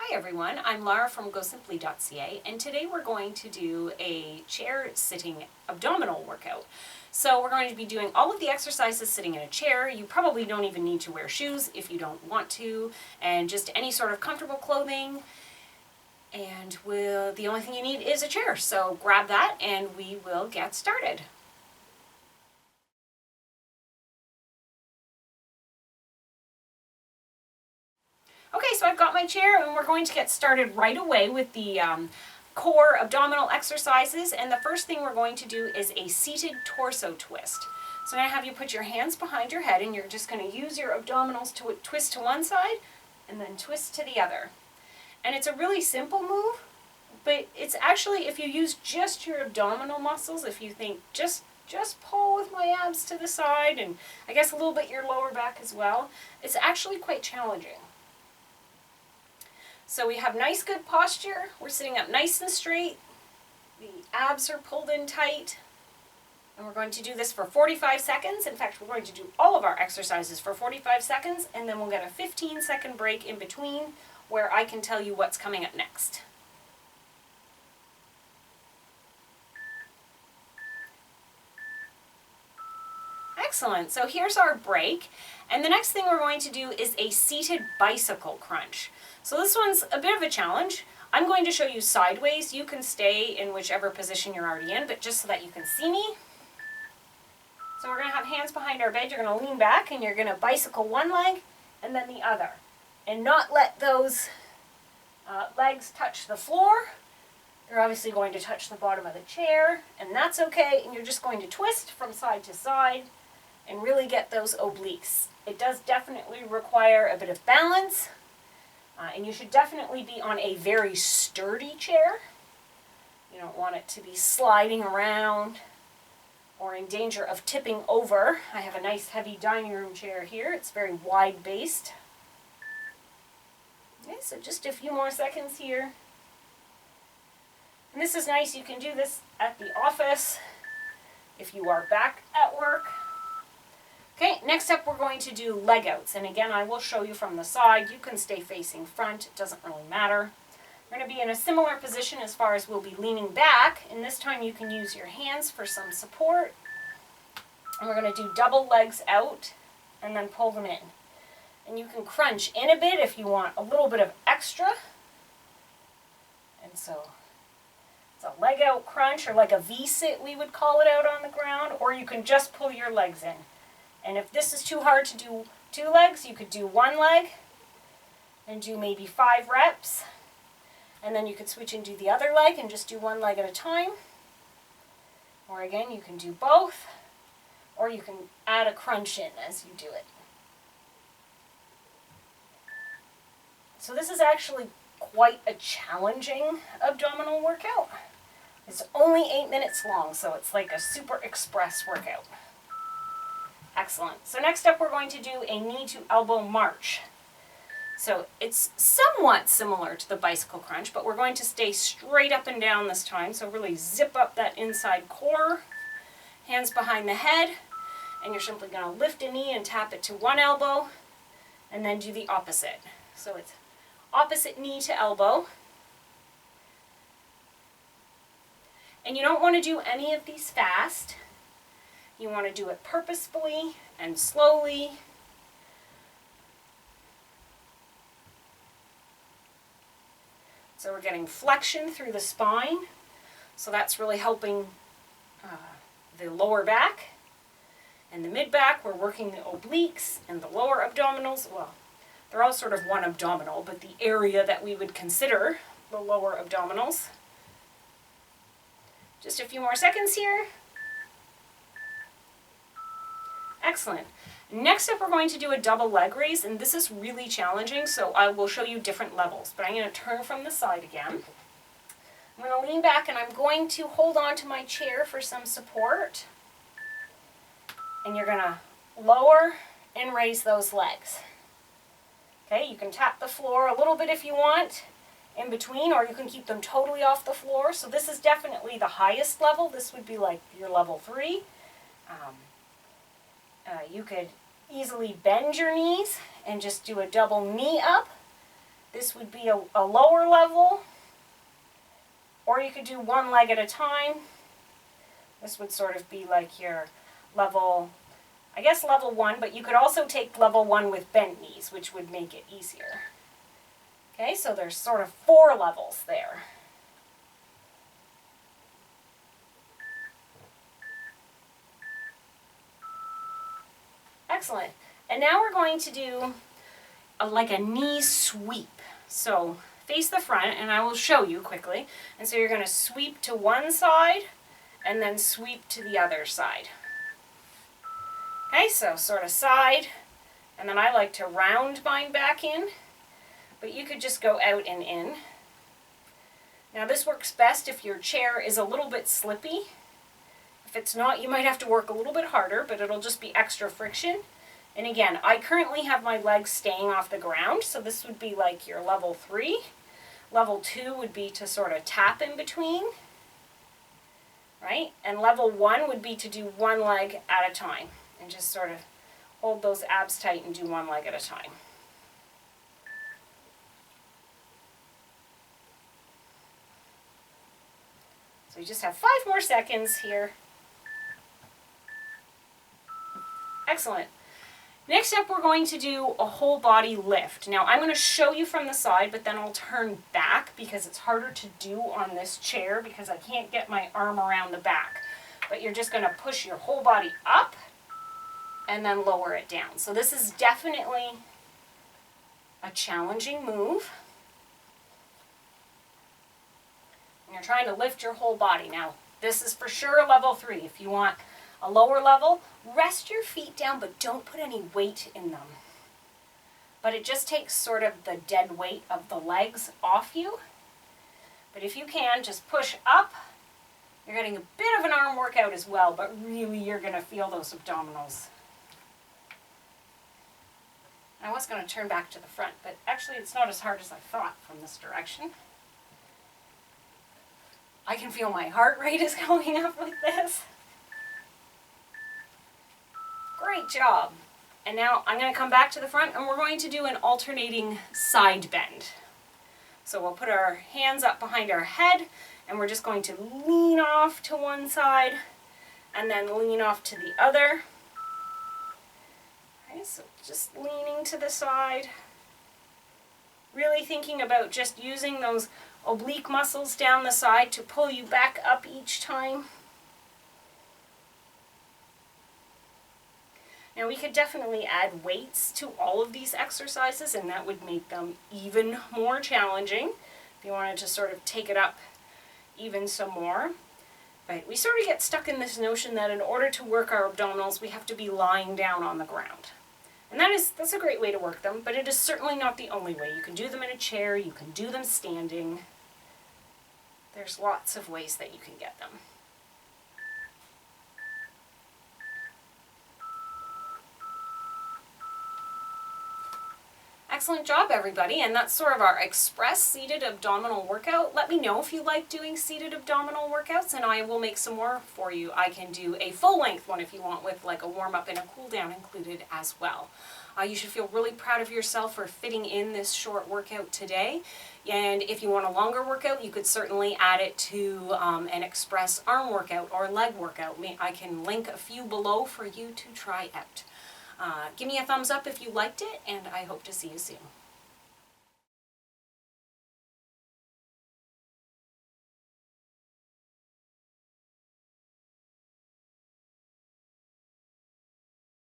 Hi everyone, I'm Laura from gosimpli.ca, and today we're going to do a chair sitting abdominal workout. So we're going to be doing all of the exercises sitting in a chair. You probably don't even need to wear shoes if you don't want to, and just any sort of comfortable clothing. And the only thing you need is a chair. So grab that and we will get started. Okay, so I've got my chair and we're going to get started right away with the core abdominal exercises. And the first thing we're going to do is a seated torso twist. So I'm going to have you put your hands behind your head and you're just going to use your abdominals to twist to one side and then twist to the other. And it's a really simple move, but it's actually, if you use just your abdominal muscles, if you think just pull with my abs to the side and I guess a little bit your lower back as well, it's actually quite challenging. So we have nice good posture, we're sitting up nice and straight, the abs are pulled in tight, and we're going to do this for 45 seconds. In fact, we're going to do all of our exercises for 45 seconds, and then we'll get a 15-second break in between where I can tell you what's coming up next. Excellent, so here's our break, and the next thing we're going to do is a seated bicycle crunch. So this one's a bit of a challenge. I'm going to show you sideways. You can stay in whichever position you're already in, but just so that you can see me. So we're going to have hands behind our bed. You're going to lean back and you're going to bicycle one leg and then the other. And not let those legs touch the floor. They're obviously going to touch the bottom of the chair, and that's okay. And you're just going to twist from side to side and really get those obliques. It does definitely require a bit of balance. And you should definitely be on a very sturdy chair. You don't want it to be sliding around or in danger of tipping over. I have a nice heavy dining room chair here. It's very wide based. Okay, so just a few more seconds here. And this is nice. You can do this at the office if you are back at work. Okay, next up we're going to do leg outs, and again I will show you from the side. You can stay facing front, it doesn't really matter. We're going to be in a similar position as far as we'll be leaning back, and this time you can use your hands for some support. And we're going to do double legs out and then pull them in. And you can crunch in a bit if you want a little bit of extra. And so it's a leg out crunch, or like a V-sit we would call it, out on the ground, or you can just pull your legs in. And if this is too hard to do two legs, you could do one leg and do maybe 5 reps. And then you could switch and do the other leg and just do one leg at a time. Or again, you can do both. Or you can add a crunch in as you do it. So this is actually quite a challenging abdominal workout. It's only 8 minutes long, so it's like a super express workout. Excellent. So next up we're going to do a knee to elbow march. So it's somewhat similar to the bicycle crunch, but we're going to stay straight up and down this time. So really zip up that inside core, hands behind the head, and you're simply going to lift a knee and tap it to one elbow, and then do the opposite. So it's opposite knee to elbow. And you don't want to do any of these fast. You want to do it purposefully and slowly. So we're getting flexion through the spine. So that's really helping the lower back and the mid back. We're working the obliques and the lower abdominals. Well, they're all sort of one abdominal, but the area that we would consider the lower abdominals. Just a few more seconds here. Excellent. Next up we're going to do a double leg raise, and this is really challenging, so I will show you different levels. But I'm going to turn from the side again. I'm going to lean back and I'm going to hold on to my chair for some support. And you're going to lower and raise those legs. Okay, you can tap the floor a little bit if you want in between, or you can keep them totally off the floor. So this is definitely the highest level. This would be like your level 3. You could easily bend your knees and just do a double knee up This would be a lower level, or you could do one leg at a time. This would sort of be like your level, I guess level 1, but you could also take level 1 with bent knees, which would make it easier. Okay, so there's sort of 4 levels there. Excellent. And now we're going to do like a knee sweep. So face the front, and I will show you quickly. And so you're going to sweep to one side and then sweep to the other side. Okay, so sort of side, and then I like to round mine back in, but you could just go out and in. Now this works best if your chair is a little bit slippy. If it's not, you might have to work a little bit harder, but it'll just be extra friction. And again, I currently have my legs staying off the ground, so this would be like your level 3. Level 2 would be to sort of tap in between, right? And level 1 would be to do one leg at a time, and just sort of hold those abs tight and do one leg at a time. So you just have 5 more seconds here. Excellent. Next up, we're going to do a whole body lift. Now, I'm going to show you from the side, but then I'll turn back because it's harder to do on this chair because I can't get my arm around the back. But you're just going to push your whole body up and then lower it down. So this is definitely a challenging move. And you're trying to lift your whole body. Now, this is for sure a level 3. If you want a lower level, rest your feet down, but don't put any weight in them. But it just takes sort of the dead weight of the legs off you. But if you can, just push up. You're getting a bit of an arm workout as well, but really you're going to feel those abdominals. I was going to turn back to the front, but actually it's not as hard as I thought from this direction. I can feel my heart rate is going up with this. Great job. And now I'm going to come back to the front and we're going to do an alternating side bend. So we'll put our hands up behind our head and we're just going to lean off to one side and then lean off to the other. Okay, so just leaning to the side. Really thinking about just using those oblique muscles down the side to pull you back up each time. Now we could definitely add weights to all of these exercises and that would make them even more challenging if you wanted to sort of take it up even some more. But we sort of get stuck in this notion that in order to work our abdominals we have to be lying down on the ground. And that's a great way to work them, but it is certainly not the only way. You can do them in a chair, you can do them standing. There's lots of ways that you can get them. Excellent job, everybody, and that's sort of our express seated abdominal workout. Let me know if you like doing seated abdominal workouts and I will make some more for you. I can do a full length one if you want with like a warm up and a cool down included as well. You should feel really proud of yourself for fitting in this short workout today. And if you want a longer workout, you could certainly add it to an express arm workout or leg workout. I can link a few below for you to try out. Give me a thumbs up if you liked it, and I hope to see you soon.